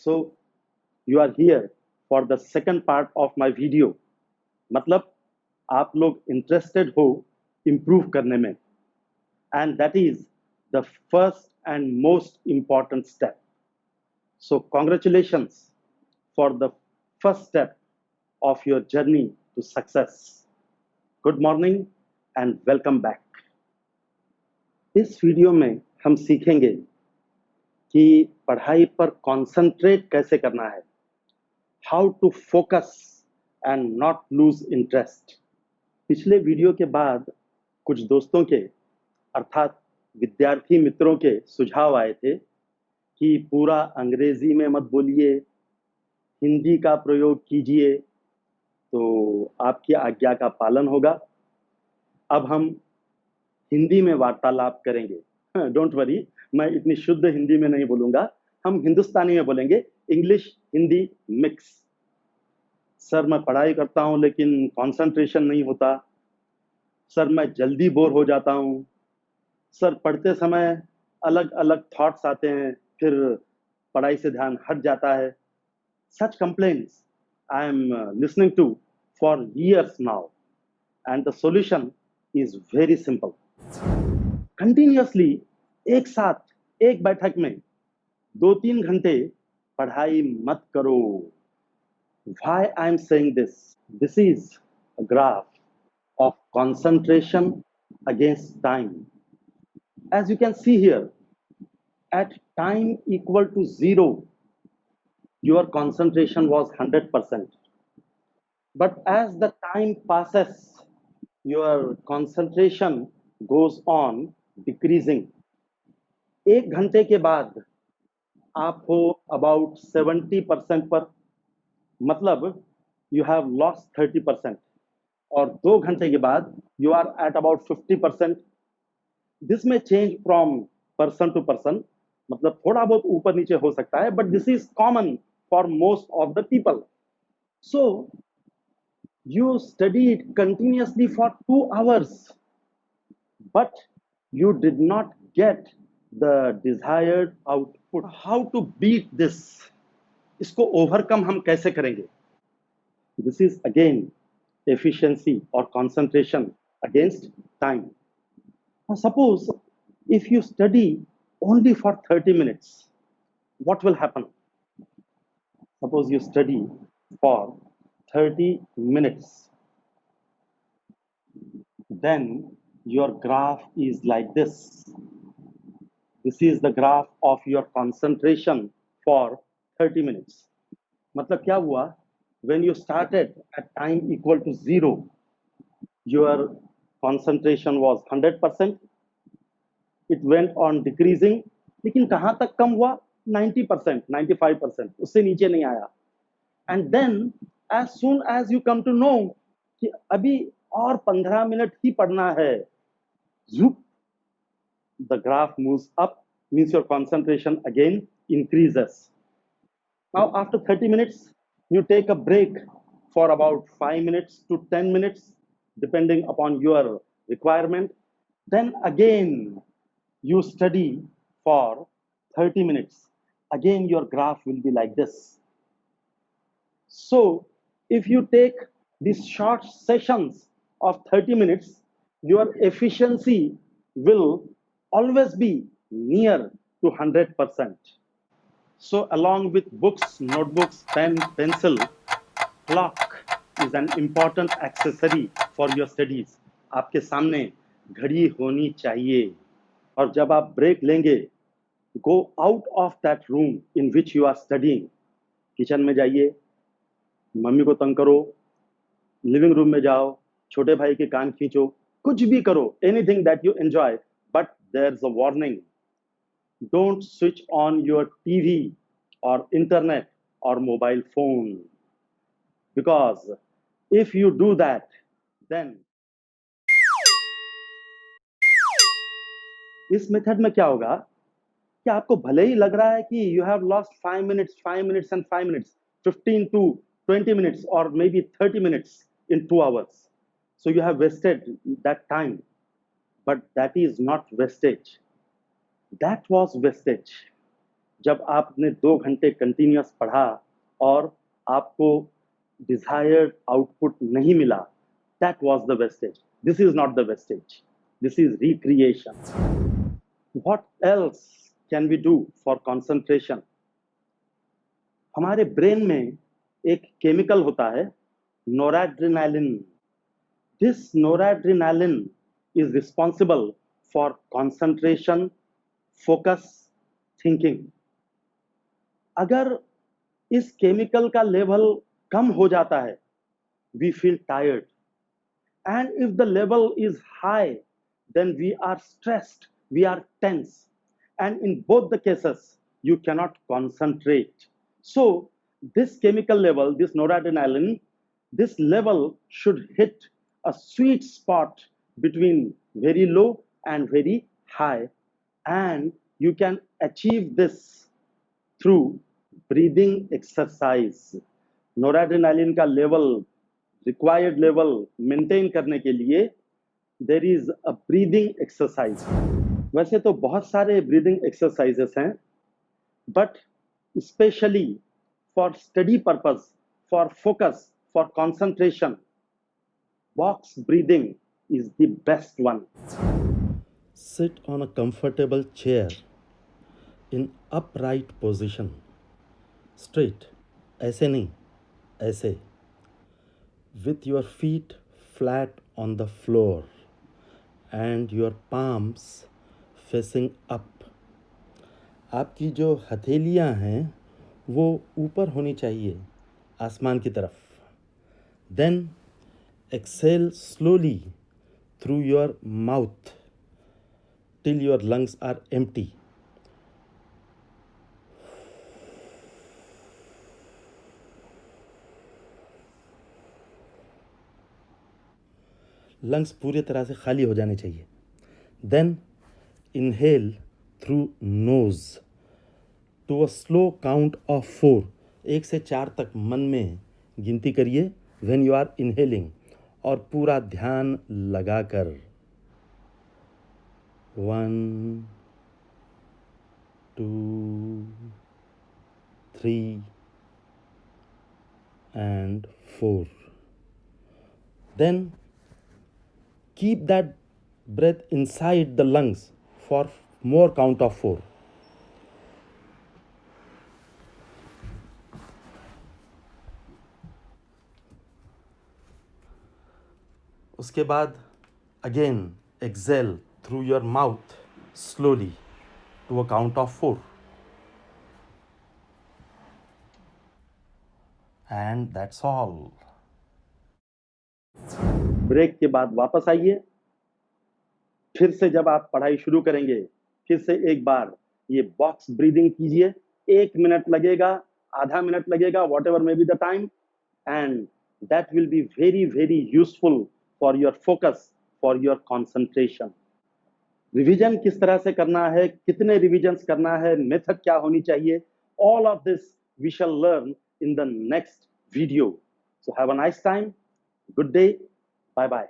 so you are here for the second part of my video. मतलब आप लोग interested हो improve करने में, and that is the first and most important step. So congratulations for the first step of your journey to success. Good morning and welcome back. इस video में हम सीखेंगे कि पढ़ाई पर कंसंट्रेट कैसे करना है, how to focus and not lose interest. पिछले वीडियो के बाद कुछ दोस्तों के अर्थात विद्यार्थी मित्रों के सुझाव आए थे कि पूरा अंग्रेजी में मत बोलिए, हिंदी का प्रयोग कीजिए, तो आपकी आज्ञा का पालन होगा। अब हम हिंदी में वार्तालाप करेंगे। डोंट वरी, मैं इतनी शुद्ध हिंदी में नहीं बोलूंगा, हम हिंदुस्तानी में बोलेंगे, इंग्लिश हिंदी मिक्स। सर मैं पढ़ाई करता हूं लेकिन कंसंट्रेशन नहीं होता, सर मैं जल्दी बोर हो जाता हूं, सर पढ़ते समय अलग अलग थॉट्स आते हैं, फिर पढ़ाई से ध्यान हट जाता है। Such complaints I am listening to for years now, and the solution is very simple. Continuously एक साथ एक बैठक में 2-3 घंटे पढ़ाई मत करो। Why I am saying this? This is a graph of concentration against time. As you can see here, at time equal to 0, your concentration was 100%. But as the time passes, your concentration goes on decreasing. एक घंटे के बाद आप हो about 70% पर, मतलब you have lost 30%. और 2 घंटे के बाद you are at about 50%. This may change from person to person, मतलब थोड़ा बहुत ऊपर नीचे हो सकता है, but this is common for most of the people. So you studied continuously for 2 hours, but you did not get the desired output. How to beat this? इसको overcome हम कैसे करेंगे? This is again efficiency or concentration against time. Now suppose if you study only for 30 minutes, what will happen? Suppose you study for 30 minutes, then your graph is like this. This is the graph of your concentration for 30 minutes. मतलब क्या हुआ? When you started at time equal to 0, your concentration was 100%. It went on decreasing. लेकिन कहाँ तक कम हुआ? 90%, 95%, उससे नीचे नहीं आया। And then as soon as you come to know कि अभी और 15 मिनट ही पढ़ना है, zoop, the graph moves up, means your concentration again increases. Now after 30 minutes, you take a break for about 5 minutes to 10 minutes, depending upon your requirement. Then again, you study for 30 minutes. Again, your graph will be like this. So if you take these short sessions of 30 minutes, your efficiency will always be near to 100%. So along with books, notebooks, pen, pencil, clock is an important accessory for your studies. आपके सामने घड़ी होनी चाहिए, और जब आप break लेंगे, go out of that room in which you are studying. Kitchen में जाइए, मम्मी को तंग करो, लिविंग रूम में जाओ, छोटे भाई के कान खींचो, कुछ भी करो, anything that you enjoy, but there's a warning. Don't switch on your TV or internet or mobile phone, because if you do that, then इस मेथड में क्या होगा कि आपको भले ही लग रहा है कि you have lost 5 minutes, 5 minutes and 5 minutes, 15 to 20 minutes or maybe 30 minutes in 2 hours. So you have wasted that time, but that is not wastage. That was wastage. जब आपने 2 घंटे कंटिन्यूअस पढ़ा और आपको डिजायर्ड आउटपुट नहीं मिला, that was the wastage. This is not the wastage, this is recreation. What else can we do for concentration? हमारे brain में एक केमिकल होता है नोराड्रेनालिन. This noradrenaline is responsible for concentration, focus, thinking. अगर इस chemical का लेवल कम हो जाता है, we feel tired. And if the level is high, then we are stressed, we are tense. And in both the cases, you cannot concentrate. So, this chemical level, this noradrenaline, this level should hit a sweet spot between very low and very high. And you can achieve this through breathing exercise. noradrenaline का level, required level maintain करने के लिए there is a breathing exercise. वैसे तो बहुत सारे breathing exercises हैं, but especially for study purpose, for focus, for concentration, box breathing is the best one. Sit on a comfortable chair in upright position. Straight. ऐसे नहीं, ऐसे. With your feet flat on the floor and your palms facing up. आपकी जो हथेलियां हैं वो ऊपर होनी चाहिए आसमान की तरफ. Then exhale slowly through your mouth till your lungs are empty. Lungs पूरी तरह से खाली हो जाने चाहिए. Then inhale through nose to a slow count of 4. 1 से 4 तक मन में गिनती करिए व्हेन यू आर इनहेलिंग, और पूरा ध्यान लगाकर 1 2 3 and 4. Then keep that breath inside the lungs for more count of 4. उसके बाद again exhale through your mouth slowly to a count of 4. And that's all. Break के बाद वापस आइए. फिर से जब आप पढ़ाई शुरू करेंगे, फिर से एक बार ये बॉक्स ब्रीदिंग कीजिए. 1 मिनट लगेगा, आधा मिनट लगेगा, what ever may be the time, and that will be very very useful for your focus, for your concentration. Revision किस तरह से करना है, कितने रिवीजन्स करना है, मेथड क्या होनी चाहिए, all of this we shall learn in the next video. So have a nice time. Good day. Bye bye.